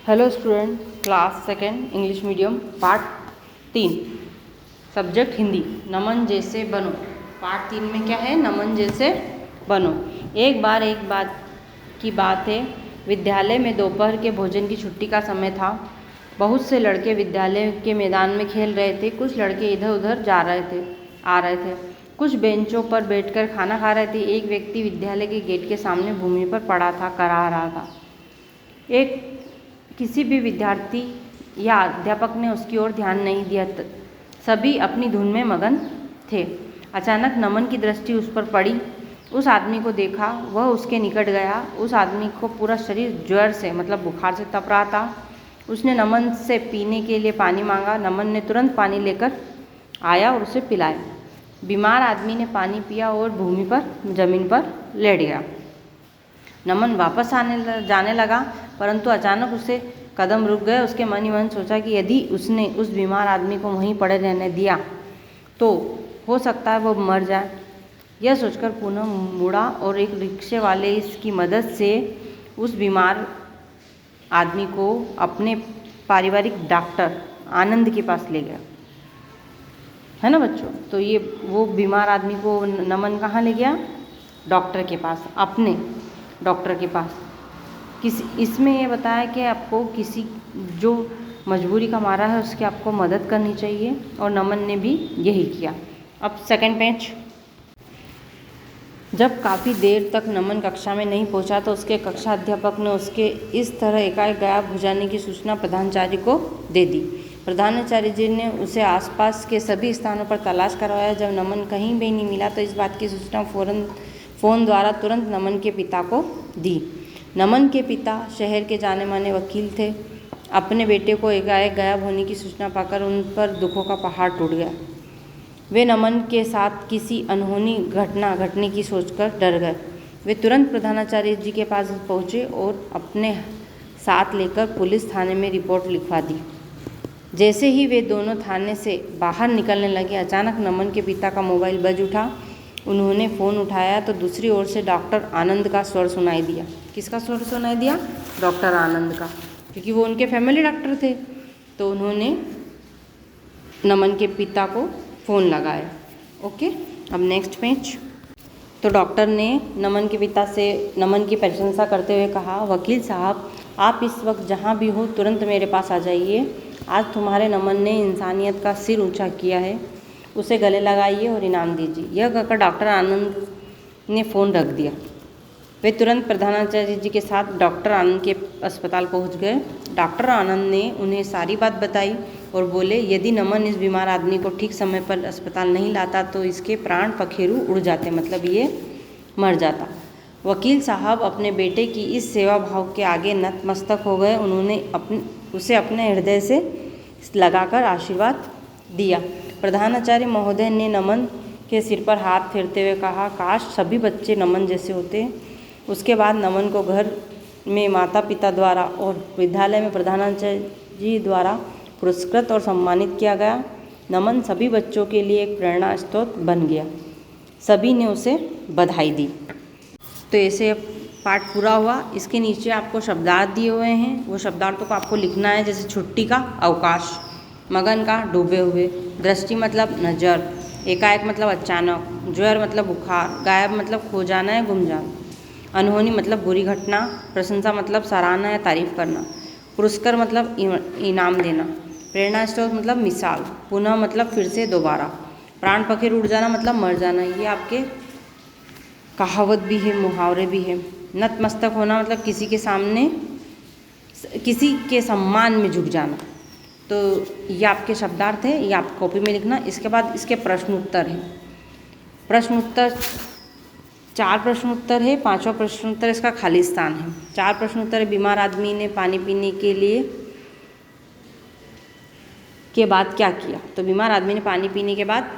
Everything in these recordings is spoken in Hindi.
Hello student, class second English medium part 3 subject Hindi. Naman जैसे बनो। पार्ट 3 में क्या है? नमन जैसे बनो। एक बात की बात है, विद्यालय में दोपहर के भोजन की छुट्टी का समय था। बहुत से लड़के विद्यालय के मैदान में खेल रहे थे। कुछ लड़के इधर उधर आ रहे थे। कुछ बेंचों पर बैठकर खाना खा रहे थे। एक व्यक्ति विद्यालय के गेट के सामने भूमि पर पड़ा था, करा रहा था। किसी भी विद्यार्थी या अध्यापक ने उसकी ओर ध्यान नहीं दिया। सभी अपनी धुन में मगन थे। अचानक नमन की दृष्टि उस पर पड़ी। उस आदमी को देखा। वह उसके निकट गया। उस आदमी को पूरा शरीर ज्वर से मतलब बुखार से तप रहा था। उसने नमन से पीने के लिए पानी मांगा। नमन ने तुरंत पानी लेकर आया और उसे पिलाया। बीमार आदमी ने पानी पिया और जमीन पर लेट गया। नमन वापस जाने लगा, परंतु अचानक उसे कदम रुक गए। उसके मन ही मन सोचा कि यदि उसने उस बीमार आदमी को वहीं पड़े रहने दिया तो हो सकता है वो मर जाए। यह सोचकर पुनः मुड़ा और एक रिक्शे वाले इसकी मदद से उस बीमार आदमी को अपने पारिवारिक डॉक्टर आनंद के पास ले गया। है ना बच्चों? तो ये वो बीमार आदमी को नमन कहाँ ले गया? डॉक्टर के पास, अपने डॉक्टर के पास। इसमें ये बताया कि आपको किसी जो मजबूरी का मारा है उसकी आपको मदद करनी चाहिए, और नमन ने भी यही किया। अब सेकंड पेज। जब काफ़ी देर तक नमन कक्षा में नहीं पहुंचा तो उसके कक्षा अध्यापक ने उसके इस तरह एकाएक गायब हो जाने की सूचना प्रधानाचार्य को दे दी। प्रधानाचार्य जी ने उसे आसपास के सभी स्थानों पर तलाश करवाया। जब नमन कहीं भी नहीं मिला तो इस बात की सूचना फ़ोन द्वारा तुरंत नमन के पिता को दी। नमन के पिता शहर के जाने माने वकील थे। अपने बेटे को एकाएक गायब होने की सूचना पाकर उन पर दुखों का पहाड़ टूट गया। वे नमन के साथ किसी अनहोनी घटना घटने की सोचकर डर गए। वे तुरंत प्रधानाचार्य जी के पास पहुँचे और अपने साथ लेकर पुलिस थाने में रिपोर्ट लिखवा दी। जैसे ही वे दोनों थाने से बाहर निकलने लगे, अचानक नमन के पिता का मोबाइल बज उठा। उन्होंने फ़ोन उठाया तो दूसरी ओर से डॉक्टर आनंद का स्वर सुनाई दिया। किसका स्वर सुनाई दिया? डॉक्टर आनंद का, क्योंकि वो उनके फैमिली डॉक्टर थे। तो उन्होंने नमन के पिता को फ़ोन लगाया। ओके, अब नेक्स्ट पेज। तो डॉक्टर ने नमन के पिता से नमन की प्रशंसा करते हुए कहा, वकील साहब, आप इस वक्त जहाँ भी हो तुरंत मेरे पास आ जाइए। आज तुम्हारे नमन ने इंसानियत का सिर ऊंचा किया है, उसे गले लगाइए और इनाम दीजिए। यह कहकर डॉक्टर आनंद ने फ़ोन रख दिया। वे तुरंत प्रधानाचार्य जी के साथ डॉक्टर आनंद के अस्पताल पहुंच गए। डॉक्टर आनंद ने उन्हें सारी बात बताई और बोले, यदि नमन इस बीमार आदमी को ठीक समय पर अस्पताल नहीं लाता तो इसके प्राण पखेरु उड़ जाते, मतलब ये मर जाता। वकील साहब अपने बेटे की इस सेवा भाव के आगे नतमस्तक हो गए। उन्होंने उसे अपने हृदय से लगाकर आशीर्वाद दिया। प्रधानाचार्य महोदय ने नमन के सिर पर हाथ फेरते हुए कहा, काश सभी बच्चे नमन जैसे होते। उसके बाद नमन को घर में माता पिता द्वारा और विद्यालय में प्रधानाचार्य जी द्वारा पुरस्कृत और सम्मानित किया गया। नमन सभी बच्चों के लिए एक प्रेरणा स्रोत बन गया। सभी ने उसे बधाई दी। तो ऐसे पाठ पूरा हुआ। इसके नीचे आपको शब्दार्थ दिए हुए हैं, वो शब्दार्थों को आपको लिखना है। जैसे छुट्टी का अवकाश, मगन का डूबे हुए, दृष्टि मतलब नज़र, एकाएक मतलब अचानक, ज्वर मतलब बुखार, गायब मतलब खो जाना या गुम जाना, अनहोनी मतलब बुरी घटना, प्रशंसा मतलब सराहना या तारीफ करना, पुरस्कार मतलब इनाम देना, प्रेरणा स्रोत मतलब मिसाल, पुनः मतलब फिर से दोबारा, प्राण पखेर उड़ जाना मतलब मर जाना। ये आपके कहावत भी है, मुहावरे भी है। नतमस्तक होना मतलब किसी के सम्मान में झुक जाना। तो ये आपके शब्दार्थ है, ये आप कॉपी में लिखना। इसके बाद इसके प्रश्न उत्तर हैं। प्रश्न उत्तर 4 प्रश्न उत्तर है। 5वां प्रश्न उत्तर इसका खाली स्थान है। 4 प्रश्न उत्तर है। बीमार आदमी ने पानी पीने के बाद क्या किया? तो बीमार आदमी ने पानी पीने के बाद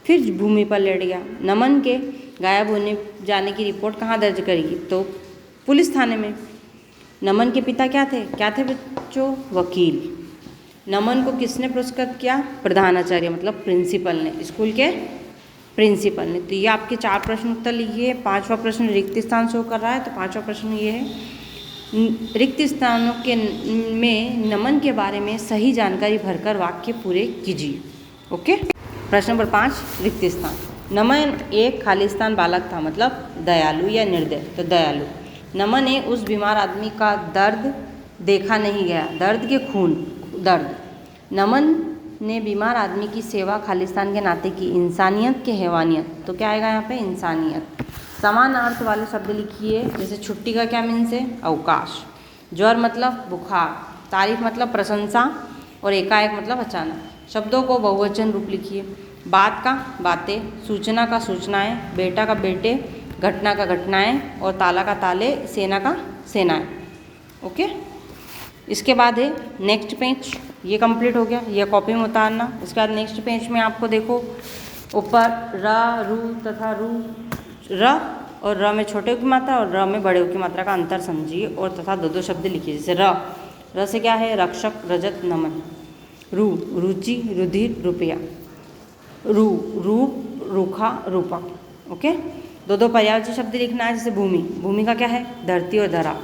फिर भूमि पर लेट गया। नमन के गायब होने जाने की रिपोर्ट कहाँ दर्ज करेगी? तो पुलिस थाने में। नमन के पिता क्या थे बच्चों? वकील। नमन को किसने पुरस्कृत किया? प्रधानाचार्य मतलब प्रिंसिपल ने, स्कूल के प्रिंसिपल ने। तो ये आपके 4 प्रश्न उत्तर लिखिए। 5वां प्रश्न रिक्त स्थान शो कर रहा है, तो 5वां प्रश्न ये है, रिक्त स्थानों के में नमन के बारे में सही जानकारी भरकर वाक्य पूरे कीजिए। ओके। प्रश्न नंबर 5, रिक्त स्थान। नमन एक खालिस्तान बालक था, मतलब दयालु या निर्दय, तो दयालु। नमन ने उस बीमार आदमी का दर्द देखा नहीं गया, दर्द के खून, दर्द। नमन ने बीमार आदमी की सेवा खालिस्तान के नाते की, इंसानियत के हैवानियत, तो क्या आएगा यहाँ पे, इंसानियत। समान अर्थ वाले शब्द लिखिए, जैसे छुट्टी का क्या मीन्स है, अवकाश। ज्वर मतलब बुखार, तारीफ मतलब प्रशंसा, और एकाएक मतलब अचानक। शब्दों को बहुवचन रूप लिखिए। बात का बातें, सूचना का सूचनाएं, बेटा का बेटे, घटना का घटनाएं, और ताला का ताले, सेना का सेनाएं। ओके। इसके बाद है नेक्स्ट पेज, ये कंप्लीट हो गया, ये कॉपी में उतारना। इसके बाद नेक्स्ट पेज में आपको देखो ऊपर र, रू तथा रू, र और र में छोटे की मात्रा और र में बड़े की मात्रा का अंतर समझिए और तथा दो दो शब्द लिखिए। जैसे र से क्या है, रक्षक, रजत, नमन। रू, रुचि, रुधिर, रुपया। रू, रूप, रूखा, रूपक। ओके। दो दो पर्यायवाची शब्द लिखना है, जैसे भूमि, भूमि का क्या है, धरती और धरा।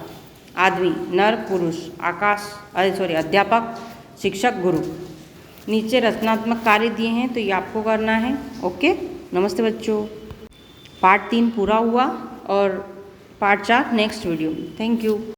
आदमी, नर, पुरुष, आकाश, अध्यापक, शिक्षक, गुरु। नीचे रचनात्मक कार्य दिए हैं, तो ये आपको करना है। ओके। नमस्ते बच्चों। पार्ट 3 पूरा हुआ और पार्ट 4 नेक्स्ट वीडियो में। Thank you.